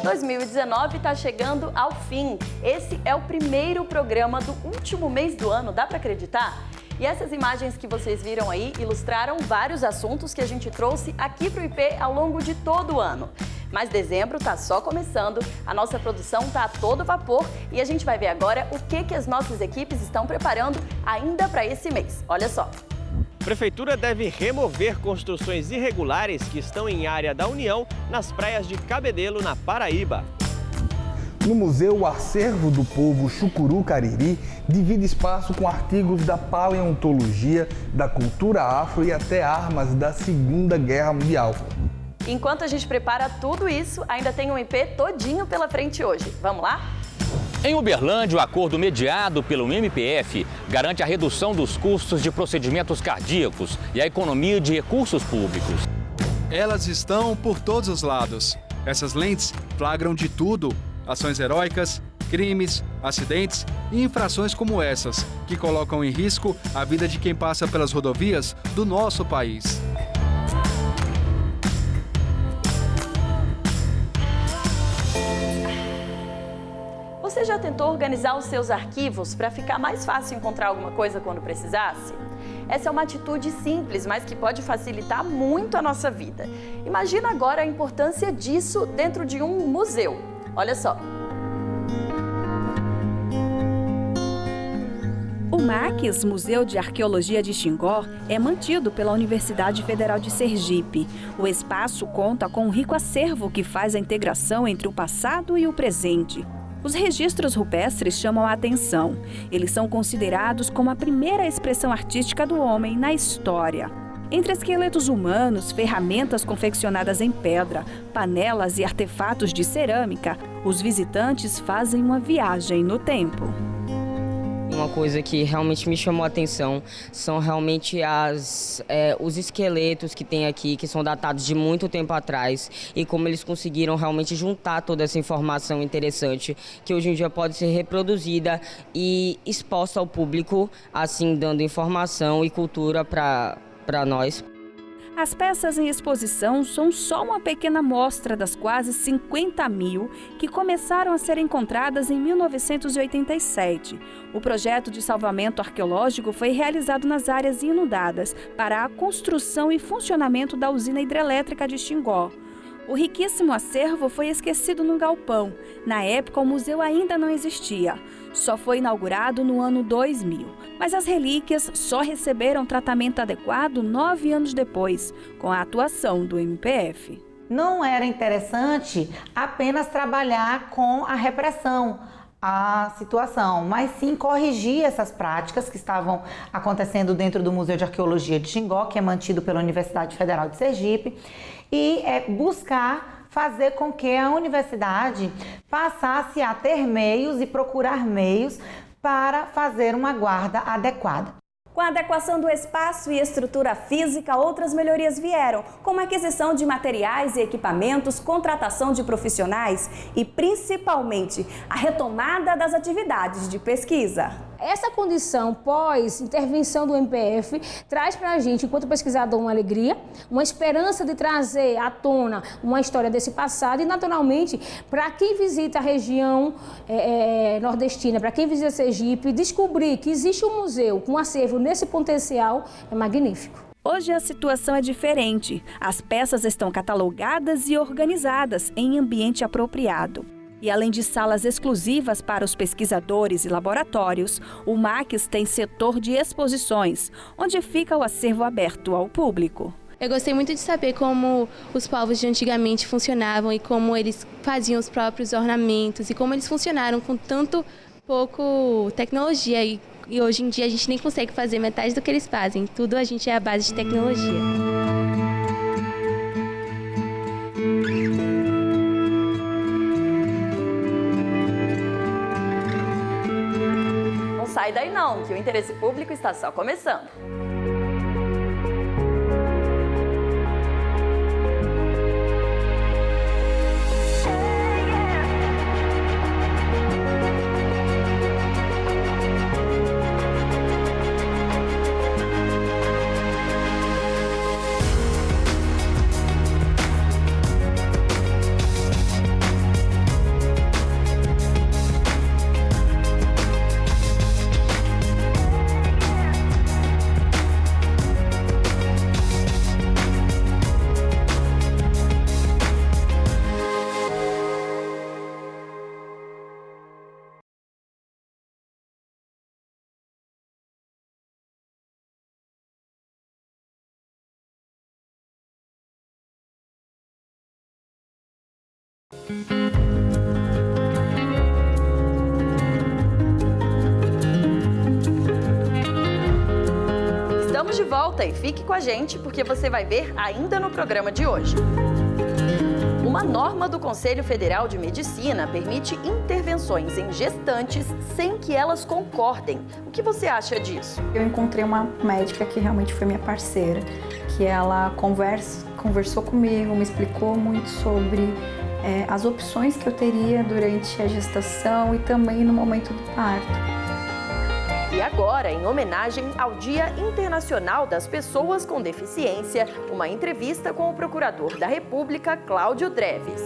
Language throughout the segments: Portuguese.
2019 está chegando ao fim. Esse é o primeiro programa do último mês do ano, dá para acreditar? E essas imagens que vocês viram aí ilustraram vários assuntos que a gente trouxe aqui para o IP ao longo de todo o ano. Mas dezembro está só começando, a nossa produção está a todo vapor e a gente vai ver agora o que as nossas equipes estão preparando ainda para esse mês. Olha só. Prefeitura deve remover construções irregulares que estão em área da União nas praias de Cabedelo, na Paraíba. No museu, o Acervo do Povo Chucuru Cariri divide espaço com artigos da paleontologia, da cultura afro e até armas da Segunda Guerra Mundial. Enquanto a gente prepara tudo isso, ainda tem um IP todinho pela frente hoje. Vamos lá? Em Uberlândia, o acordo mediado pelo MPF garante a redução dos custos de procedimentos cardíacos e a economia de recursos públicos. Elas estão por todos os lados. Essas lentes flagram de tudo: ações heróicas, crimes, acidentes e infrações como essas, que colocam em risco a vida de quem passa pelas rodovias do nosso país. Você já tentou organizar os seus arquivos para ficar mais fácil encontrar alguma coisa quando precisasse? Essa é uma atitude simples, mas que pode facilitar muito a nossa vida. Imagina agora a importância disso dentro de um museu. Olha só. O MACS, Museu de Arqueologia de Xingó, é mantido pela Universidade Federal de Sergipe. O espaço conta com um rico acervo que faz a integração entre o passado e o presente. Os registros rupestres chamam a atenção. Eles são considerados como a primeira expressão artística do homem na história. Entre esqueletos humanos, ferramentas confeccionadas em pedra, panelas e artefatos de cerâmica, os visitantes fazem uma viagem no tempo. Uma coisa que realmente me chamou a atenção são realmente os esqueletos que tem aqui, que são datados de muito tempo atrás, e como eles conseguiram realmente juntar toda essa informação interessante, que hoje em dia pode ser reproduzida e exposta ao público, assim dando informação e cultura para nós. As peças em exposição são só uma pequena amostra das quase 50.000 que começaram a ser encontradas em 1987. O projeto de salvamento arqueológico foi realizado nas áreas inundadas para a construção e funcionamento da usina hidrelétrica de Xingó. O riquíssimo acervo foi esquecido num galpão. Na época, o museu ainda não existia. Só foi inaugurado no ano 2000. Mas as relíquias só receberam tratamento adequado 9 anos depois, com a atuação do MPF. Não era interessante apenas trabalhar com a repressão, a situação, mas sim corrigir essas práticas que estavam acontecendo dentro do Museu de Arqueologia de Xingó, que é mantido pela Universidade Federal de Sergipe, e buscar fazer com que a universidade passasse a ter meios e procurar meios para fazer uma guarda adequada. Com a adequação do espaço e estrutura física, outras melhorias vieram, como a aquisição de materiais e equipamentos, contratação de profissionais e, principalmente, a retomada das atividades de pesquisa. Essa condição pós-intervenção do MPF traz para a gente, enquanto pesquisador, uma alegria, uma esperança de trazer à tona uma história desse passado e, naturalmente, para quem visita a região nordestina, para quem visita Sergipe, descobrir que existe um museu com acervo nesse potencial é magnífico. Hoje a situação é diferente. As peças estão catalogadas e organizadas em ambiente apropriado. E além de salas exclusivas para os pesquisadores e laboratórios, o MACS tem setor de exposições, onde fica o acervo aberto ao público. Eu gostei muito de saber como os povos de antigamente funcionavam e como eles faziam os próprios ornamentos e como eles funcionaram com tanto pouco tecnologia. E hoje em dia a gente nem consegue fazer metade do que eles fazem. Tudo a gente é à base de tecnologia. Sai daí não, que o interesse público está só começando. Estamos de volta e fique com a gente porque você vai ver ainda no programa de hoje. Uma norma do Conselho Federal de Medicina permite intervenções em gestantes sem que elas concordem. O que você acha disso? Eu encontrei uma médica que realmente foi minha parceira, que ela conversou comigo, me explicou muito sobre as opções que eu teria durante a gestação e também no momento do parto. E agora, em homenagem ao Dia Internacional das Pessoas com Deficiência, uma entrevista com o Procurador da República, Cláudio Dreves.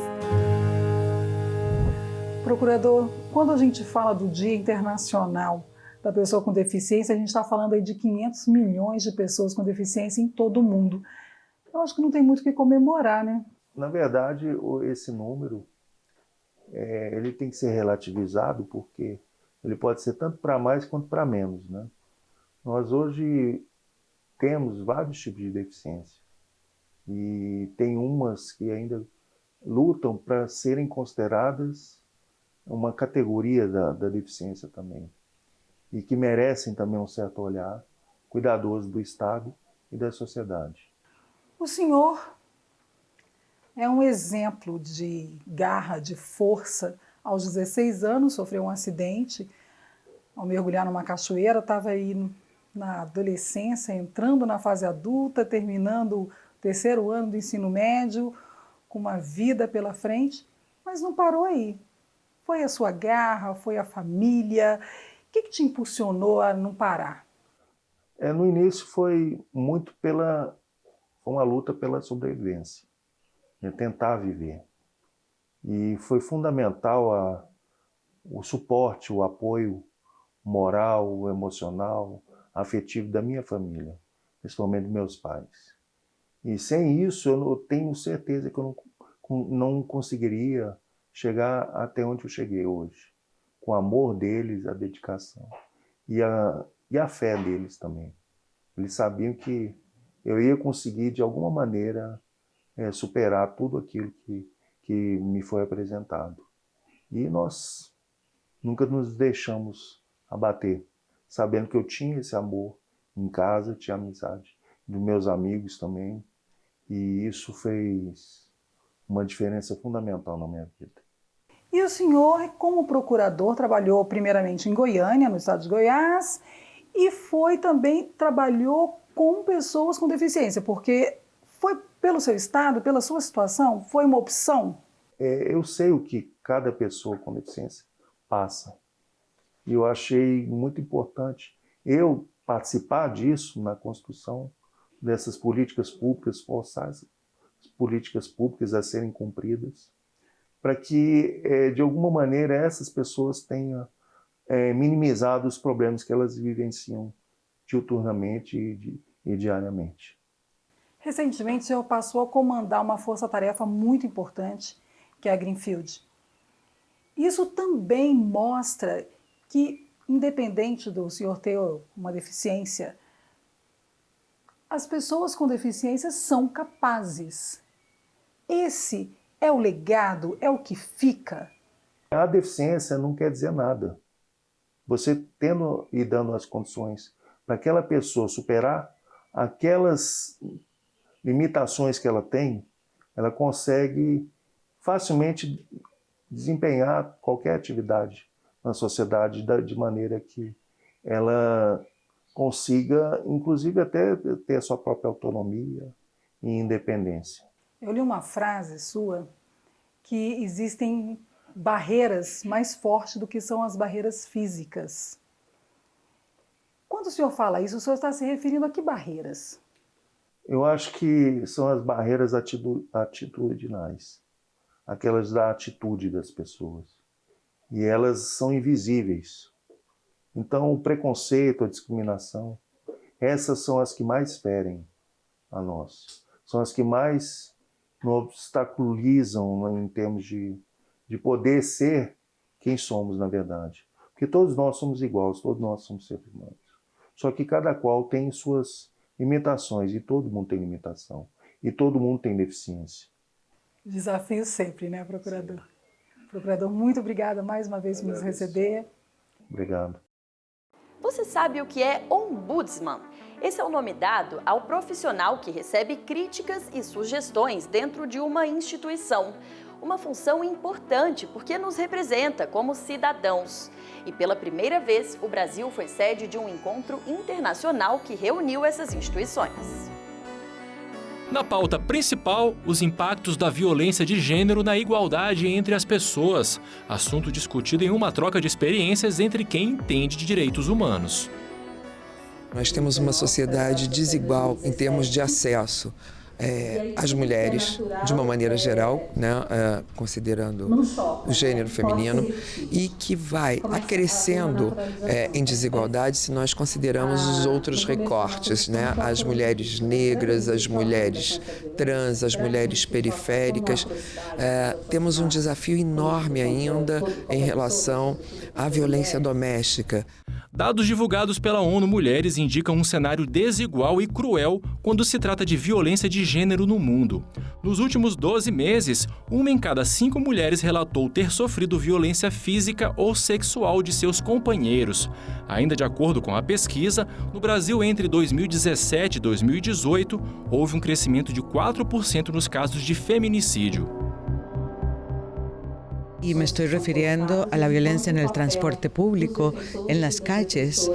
Procurador, quando a gente fala do Dia Internacional da Pessoa com Deficiência, a gente está falando aí de 500 milhões de pessoas com deficiência em todo o mundo. Eu acho que não tem muito o que comemorar, né? Na verdade, esse número ele tem que ser relativizado porque ele pode ser tanto para mais quanto para menos, né? Nós hoje temos vários tipos de deficiência e tem umas que ainda lutam para serem consideradas uma categoria da deficiência também e que merecem também um certo olhar cuidadoso do Estado e da sociedade. O senhor é um exemplo de garra, de força. Aos 16 anos, sofreu um acidente ao mergulhar numa cachoeira, estava aí na adolescência, entrando na fase adulta, terminando o 3º ano do ensino médio, com uma vida pela frente, mas não parou aí. Foi a sua garra, foi a família? O que te impulsionou a não parar? No início foi muito uma luta pela sobrevivência, tentar viver. E foi fundamental o suporte, o apoio moral, emocional, afetivo da minha família, principalmente dos meus pais. E sem isso, eu tenho certeza que eu não conseguiria chegar até onde eu cheguei hoje. Com o amor deles, a dedicação e a fé deles também. Eles sabiam que eu ia conseguir, de alguma maneira, superar tudo aquilo que me foi apresentado. E nós nunca nos deixamos abater, sabendo que eu tinha esse amor em casa, tinha amizade dos meus amigos também, e isso fez uma diferença fundamental na minha vida. E o senhor, como procurador, trabalhou primeiramente em Goiânia, no estado de Goiás, e trabalhou com pessoas com deficiência, porque foi pelo seu estado, pela sua situação, foi uma opção? Eu sei o que cada pessoa com deficiência passa. E eu achei muito importante eu participar disso na construção dessas políticas públicas, forçar as políticas públicas a serem cumpridas, para que, de alguma maneira, essas pessoas tenham minimizado os problemas que elas vivenciam diuturnamente e diariamente. Recentemente, o senhor passou a comandar uma força-tarefa muito importante, que é a Greenfield. Isso também mostra que, independente do senhor ter uma deficiência, as pessoas com deficiência são capazes. Esse é o legado, é o que fica. A deficiência não quer dizer nada. Você tendo e dando as condições para aquela pessoa superar aquelas limitações que ela tem, ela consegue facilmente desempenhar qualquer atividade na sociedade de maneira que ela consiga, inclusive, até ter a sua própria autonomia e independência. Eu li uma frase sua que existem barreiras mais fortes do que são as barreiras físicas. Quando o senhor fala isso, o senhor está se referindo a que barreiras? Eu acho que são as barreiras atitudinais, aquelas da atitude das pessoas. E elas são invisíveis. Então, o preconceito, a discriminação, essas são as que mais ferem a nós. São as que mais nos obstaculizam em termos de poder ser quem somos, na verdade. Porque todos nós somos iguais, todos nós somos seres humanos. Só que cada qual tem suas limitações, e todo mundo tem limitação. E todo mundo tem deficiência. Desafio sempre, né, procurador? Sim. Procurador, muito obrigada mais uma vez por nos receber. Obrigado. Você sabe o que é ombudsman? Esse é o nome dado ao profissional que recebe críticas e sugestões dentro de uma instituição. Uma função importante porque nos representa como cidadãos. E pela primeira vez, o Brasil foi sede de um encontro internacional que reuniu essas instituições. Na pauta principal, os impactos da violência de gênero na igualdade entre as pessoas, assunto discutido em uma troca de experiências entre quem entende de direitos humanos. Nós temos uma sociedade desigual em termos de acesso às mulheres, de uma maneira geral, né, considerando o gênero feminino, e que vai acrescendo em desigualdade se nós consideramos os outros recortes, né, as mulheres negras, as mulheres trans, as mulheres periféricas. Temos um desafio enorme ainda em relação à violência doméstica. Dados divulgados pela ONU Mulheres indicam um cenário desigual e cruel quando se trata de violência de gênero no mundo. Nos últimos 12 meses, 1 em cada 5 mulheres relatou ter sofrido violência física ou sexual de seus companheiros. Ainda de acordo com a pesquisa, no Brasil entre 2017 e 2018, houve um crescimento de 4% nos casos de feminicídio. Y me estoy refiriendo a la violencia en el transporte público, en las calles.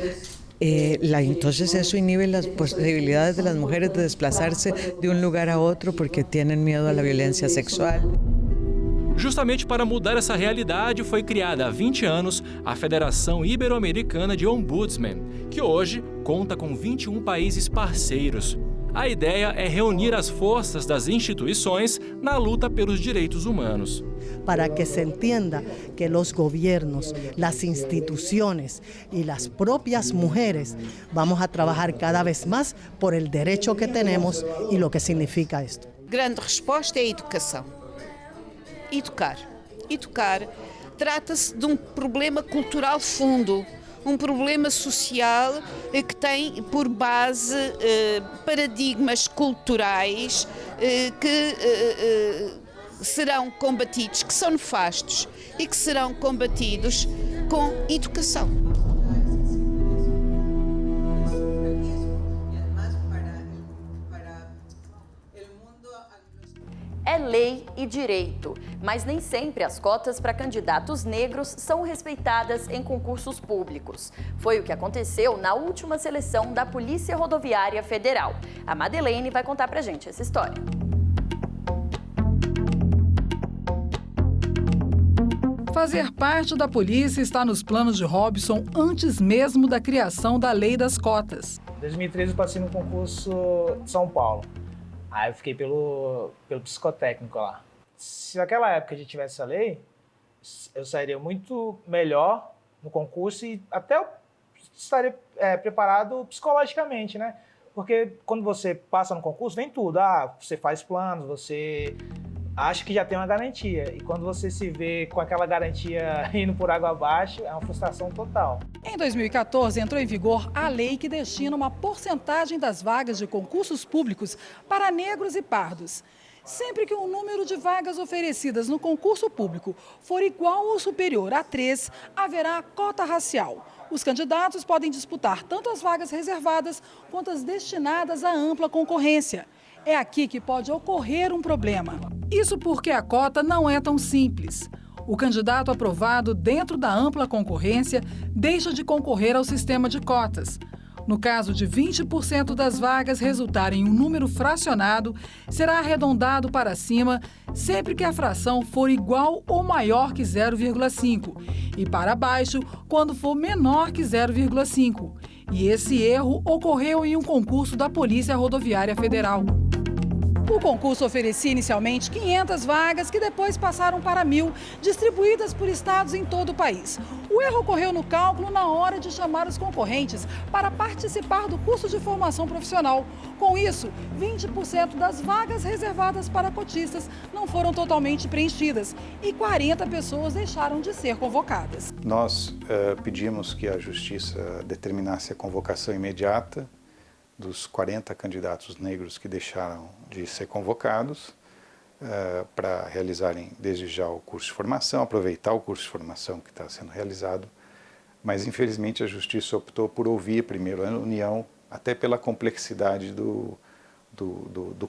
Entonces eso inhibe las posibilidades de las mujeres de desplazarse de un lugar a otro porque tienen miedo a la violencia sexual. Justamente para mudar essa realidade, foi criada há 20 anos a Federação Ibero-Americana de Ombudsman, que hoje conta com 21 países parceiros. A ideia é reunir as forças das instituições na luta pelos direitos humanos. Para que se entienda que los gobiernos, las instituciones y las propias mujeres vamos a trabajar cada vez más por el derecho que tenemos y lo que significa esto. Grande resposta é a educação. Educar. Educar trata-se de um problema cultural fundo, um problema social que tem por base paradigmas culturais que serão combatidos, que são nefastos e que serão combatidos com educação. É lei e direito, mas nem sempre as cotas para candidatos negros são respeitadas em concursos públicos. Foi o que aconteceu na última seleção da Polícia Rodoviária Federal. A Madeleine vai contar pra gente essa história. Fazer parte da polícia está nos planos de Robson antes mesmo da criação da Lei das Cotas. Em 2013 eu passei no concurso de São Paulo. Aí eu fiquei pelo psicotécnico lá. Se naquela época a gente tivesse essa lei, eu sairia muito melhor no concurso e até eu estaria preparado psicologicamente, né? Porque quando você passa no concurso, vem tudo. Você faz planos, você acha que já tem uma garantia. E quando você se vê com aquela garantia indo por água abaixo, é uma frustração total. Em 2014, entrou em vigor a lei que destina uma porcentagem das vagas de concursos públicos para negros e pardos. Sempre que o número de vagas oferecidas no concurso público for igual ou superior a 3, haverá cota racial. Os candidatos podem disputar tanto as vagas reservadas quanto as destinadas à ampla concorrência. É aqui que pode ocorrer um problema. Isso porque a cota não é tão simples. O candidato aprovado dentro da ampla concorrência deixa de concorrer ao sistema de cotas. No caso de 20% das vagas resultarem em um número fracionado, será arredondado para cima sempre que a fração for igual ou maior que 0,5 e para baixo quando for menor que 0,5. E esse erro ocorreu em um concurso da Polícia Rodoviária Federal. O concurso oferecia inicialmente 500 vagas, que depois passaram para 1.000, distribuídas por estados em todo o país. O erro ocorreu no cálculo na hora de chamar os concorrentes para participar do curso de formação profissional. Com isso, 20% das vagas reservadas para cotistas não foram totalmente preenchidas e 40 pessoas deixaram de ser convocadas. Nós pedimos que a Justiça determinasse a convocação imediata dos 40 candidatos negros que deixaram de ser convocados para realizarem desde já o curso de formação, aproveitar o curso de formação que está sendo realizado, mas infelizmente a Justiça optou por ouvir primeiro a União, até pela complexidade do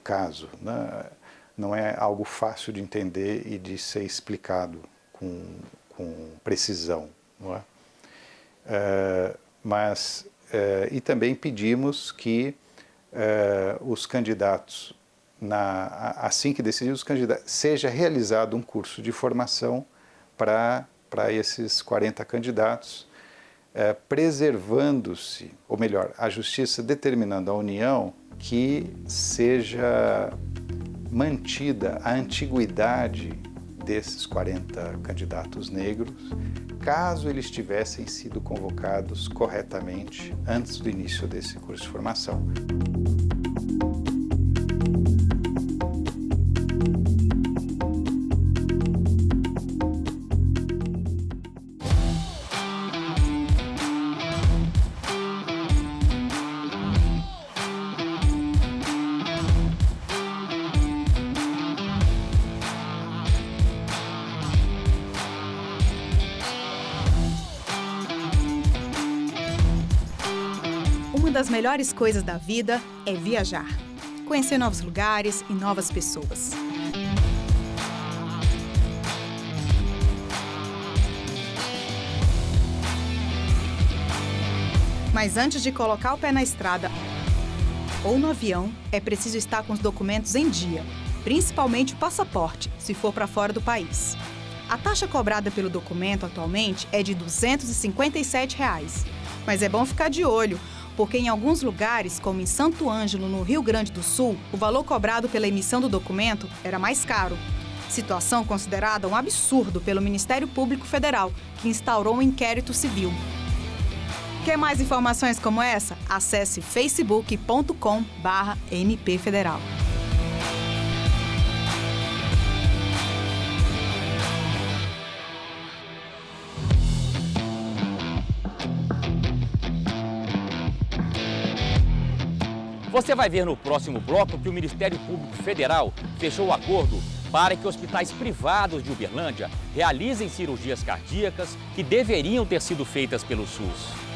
caso, né? Não é algo fácil de entender e de ser explicado com precisão, não é? E também pedimos que os candidatos, assim que decidirem os candidatos, seja realizado um curso de formação para esses 40 candidatos, preservando-se, ou melhor, a Justiça determinando à União que seja mantida a antiguidade desses 40 candidatos negros, caso eles tivessem sido convocados corretamente antes do início desse curso de formação. Uma das melhores coisas da vida é viajar, conhecer novos lugares e novas pessoas. Mas antes de colocar o pé na estrada ou no avião, é preciso estar com os documentos em dia, principalmente o passaporte, se for para fora do país. A taxa cobrada pelo documento atualmente é de R$ 257, mas é bom ficar de olho, porque em alguns lugares, como em Santo Ângelo, no Rio Grande do Sul, o valor cobrado pela emissão do documento era mais caro. Situação considerada um absurdo pelo Ministério Público Federal, que instaurou um inquérito civil. Quer mais informações como essa? Acesse facebook.com/mpfederal. Você vai ver no próximo bloco que o Ministério Público Federal fechou o acordo para que hospitais privados de Uberlândia realizem cirurgias cardíacas que deveriam ter sido feitas pelo SUS.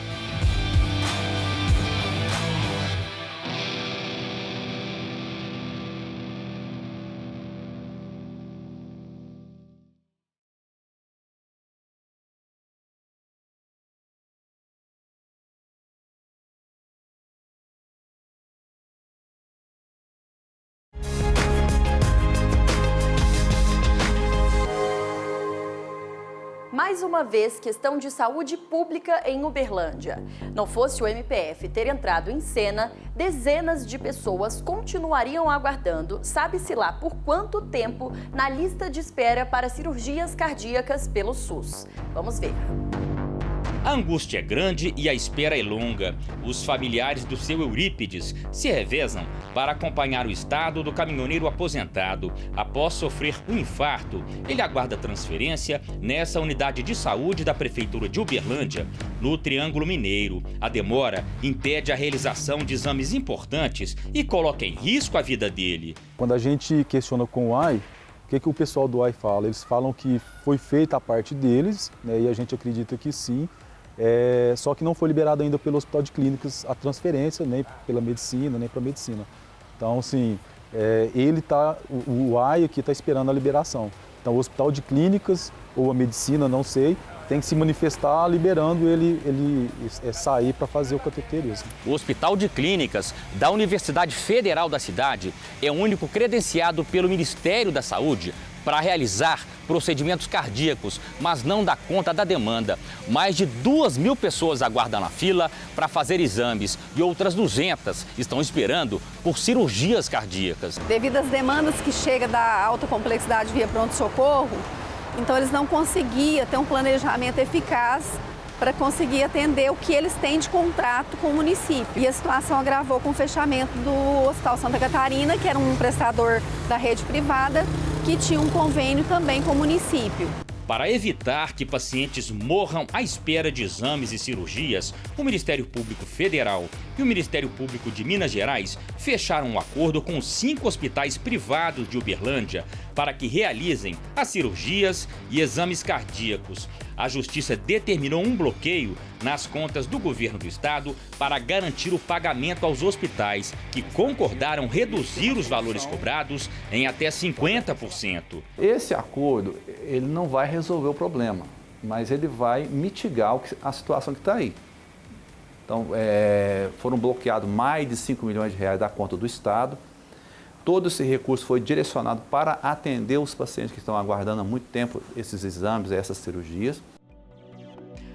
Mais uma vez, questão de saúde pública em Uberlândia. Não fosse o MPF ter entrado em cena, dezenas de pessoas continuariam aguardando, sabe-se lá por quanto tempo, na lista de espera para cirurgias cardíacas pelo SUS. Vamos ver. A angústia é grande e a espera é longa. Os familiares do seu Eurípides se revezam para acompanhar o estado do caminhoneiro aposentado. Após sofrer um infarto, ele aguarda transferência nessa unidade de saúde da Prefeitura de Uberlândia, no Triângulo Mineiro. A demora impede a realização de exames importantes e coloca em risco a vida dele. Quando a gente questiona com o AI, o que o pessoal do AI fala? Eles falam que foi feita a parte deles, né, e a gente acredita que sim. Só que não foi liberado ainda pelo Hospital de Clínicas a transferência, nem pela medicina, nem para a medicina. Então, assim, o AI aqui está esperando a liberação. Então, o Hospital de Clínicas ou a medicina, não sei, tem que se manifestar liberando ele sair para fazer o cateterismo. O Hospital de Clínicas da Universidade Federal da cidade é o único credenciado pelo Ministério da Saúde para realizar procedimentos cardíacos, mas não dá conta da demanda. Mais de 2.000 pessoas aguardam na fila para fazer exames e outras 200 estão esperando por cirurgias cardíacas. Devido às demandas que chegam da alta complexidade via pronto-socorro, então eles não conseguiam ter um planejamento eficaz para conseguir atender o que eles têm de contrato com o município. E a situação agravou com o fechamento do Hospital Santa Catarina, que era um prestador da rede privada, que tinha um convênio também com o município. Para evitar que pacientes morram à espera de exames e cirurgias, o Ministério Público Federal e o Ministério Público de Minas Gerais fecharam um acordo com os 5 hospitais privados de Uberlândia para que realizem as cirurgias e exames cardíacos. A Justiça determinou um bloqueio nas contas do governo do estado para garantir o pagamento aos hospitais, que concordaram reduzir os valores cobrados em até 50%. Esse acordo, ele não vai resolver o problema, mas ele vai mitigar a situação que está aí. Então, foram bloqueados mais de 5 milhões de reais da conta do estado. Todo esse recurso foi direcionado para atender os pacientes que estão aguardando há muito tempo esses exames, essas cirurgias.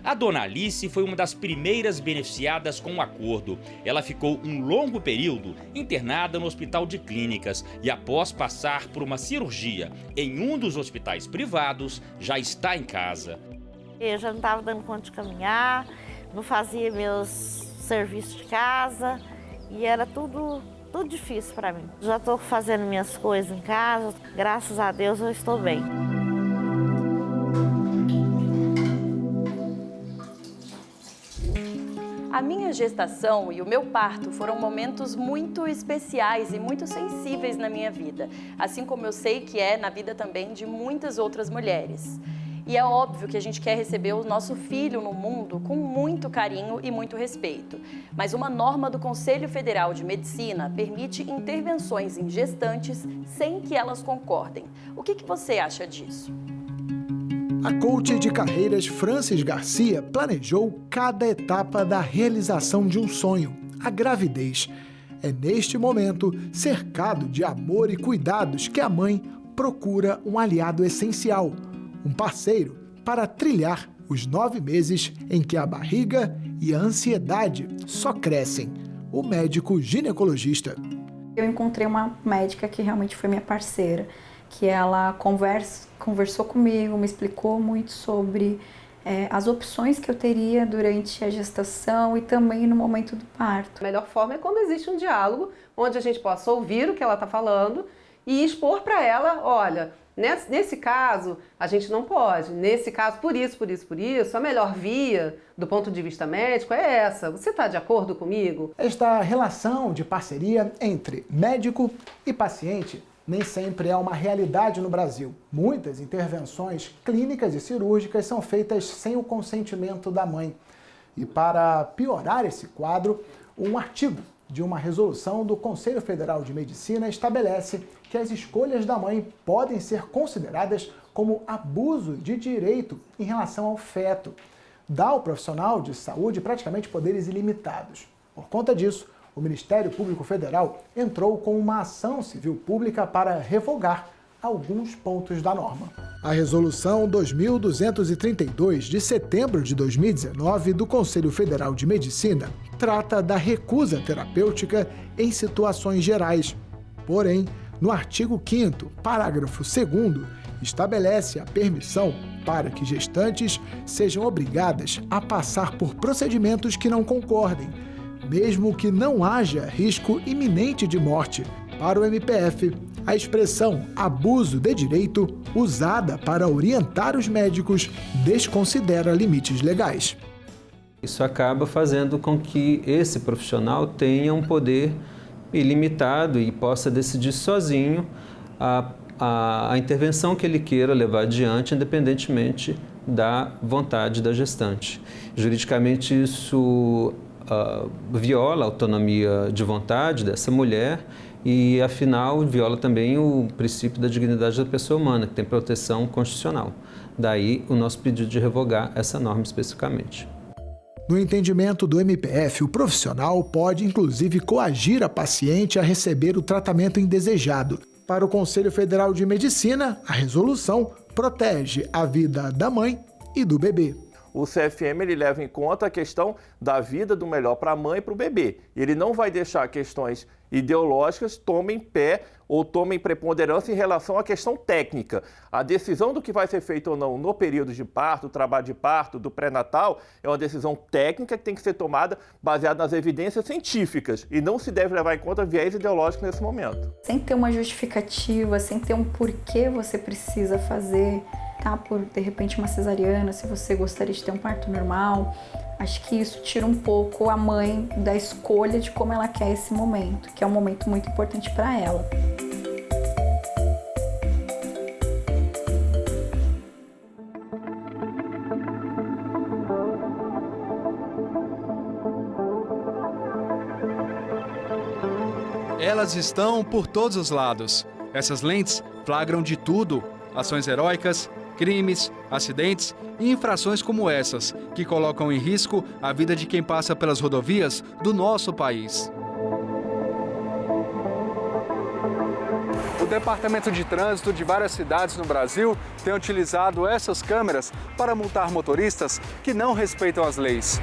A dona Alice foi uma das primeiras beneficiadas com o acordo. Ela ficou um longo período internada no Hospital de Clínicas e, após passar por uma cirurgia em um dos hospitais privados, já está em casa. Eu já não estava dando conta de caminhar, não fazia meus serviços de casa e era tudo difícil para mim. Já estou fazendo minhas coisas em casa, graças a Deus eu estou bem. A minha gestação e o meu parto foram momentos muito especiais e muito sensíveis na minha vida, assim como eu sei que é na vida também de muitas outras mulheres. E é óbvio que a gente quer receber o nosso filho no mundo com muito carinho e muito respeito. Mas uma norma do Conselho Federal de Medicina permite intervenções em gestantes sem que elas concordem. O que você acha disso? A coach de carreiras Francis Garcia planejou cada etapa da realização de um sonho, a gravidez. É neste momento, cercado de amor e cuidados, que a mãe procura um aliado essencial, um parceiro para trilhar os 9 meses em que a barriga e a ansiedade só crescem. O médico ginecologista. Eu encontrei uma médica que realmente foi minha parceira, que ela conversou comigo, me explicou muito sobre as opções que eu teria durante a gestação e também no momento do parto. A melhor forma é quando existe um diálogo, onde a gente possa ouvir o que ela está falando e expor para ela, olha, nesse caso a gente não pode, nesse caso por isso, a melhor via do ponto de vista médico é essa, você está de acordo comigo? Esta relação de parceria entre médico e paciente nem sempre é uma realidade no Brasil. Muitas intervenções clínicas e cirúrgicas são feitas sem o consentimento da mãe. E para piorar esse quadro, um artigo de uma resolução do Conselho Federal de Medicina estabelece que as escolhas da mãe podem ser consideradas como abuso de direito em relação ao feto. Dá ao profissional de saúde praticamente poderes ilimitados. Por conta disso, o Ministério Público Federal entrou com uma ação civil pública para revogar alguns pontos da norma. A Resolução 2232, de setembro de 2019, do Conselho Federal de Medicina, trata da recusa terapêutica em situações gerais. Porém, no artigo 5º, parágrafo 2º, estabelece a permissão para que gestantes sejam obrigadas a passar por procedimentos que não concordem, mesmo que não haja risco iminente de morte. Para o MPF, a expressão abuso de direito, usada para orientar os médicos, desconsidera limites legais. Isso acaba fazendo com que esse profissional tenha um poder ilimitado e possa decidir sozinho a intervenção que ele queira levar adiante, independentemente da vontade da gestante. Juridicamente, isso viola a autonomia de vontade dessa mulher e, afinal, viola também o princípio da dignidade da pessoa humana, que tem proteção constitucional. Daí o nosso pedido de revogar essa norma especificamente. No entendimento do MPF, o profissional pode, inclusive, coagir a paciente a receber o tratamento indesejado. Para o Conselho Federal de Medicina, a resolução protege a vida da mãe e do bebê. O CFM ele leva em conta a questão da vida do melhor para a mãe e para o bebê. Ele não vai deixar questões ideológicas tomem pé ou tomem preponderância em relação à questão técnica. A decisão do que vai ser feito ou não no período de parto, trabalho de parto, do pré-natal, é uma decisão técnica que tem que ser tomada baseada nas evidências científicas e não se deve levar em conta viés ideológico nesse momento. Sem ter uma justificativa, sem ter um porquê você precisa fazer, optar por, de repente, uma cesariana, se você gostaria de ter um parto normal. Acho que isso tira um pouco a mãe da escolha de como ela quer esse momento, que é um momento muito importante para ela. Elas estão por todos os lados. Essas lentes flagram de tudo: ações heróicas, crimes, acidentes e infrações como essas, que colocam em risco a vida de quem passa pelas rodovias do nosso país. O Departamento de Trânsito de várias cidades no Brasil tem utilizado essas câmeras para multar motoristas que não respeitam as leis.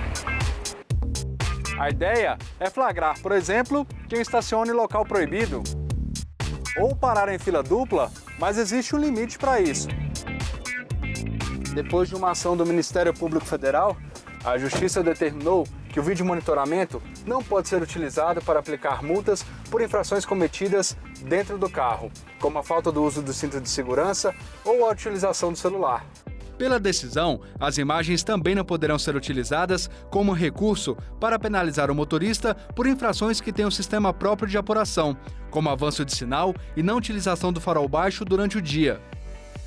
A ideia é flagrar, por exemplo, quem estaciona em local proibido. Ou parar em fila dupla, mas existe um limite para isso. Depois de uma ação do Ministério Público Federal, a Justiça determinou que o vídeo monitoramento não pode ser utilizado para aplicar multas por infrações cometidas dentro do carro, como a falta do uso do cinto de segurança ou a utilização do celular. Pela decisão, as imagens também não poderão ser utilizadas como recurso para penalizar o motorista por infrações que têm um sistema próprio de apuração, como avanço de sinal e não utilização do farol baixo durante o dia.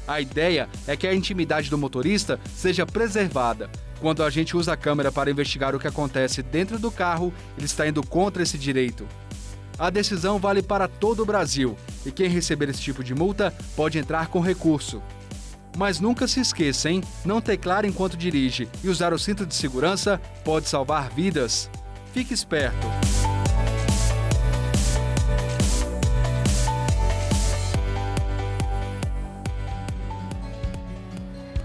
A ideia é que a intimidade do motorista seja preservada. Quando a gente usa a câmera para investigar o que acontece dentro do carro, ele está indo contra esse direito. A decisão vale para todo o Brasil e quem receber esse tipo de multa pode entrar com recurso. Mas nunca se esqueça, hein? Não teclar enquanto dirige e usar o cinto de segurança pode salvar vidas. Fique esperto!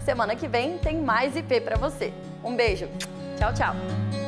Semana que vem tem mais IP para você. Um beijo. Tchau, tchau.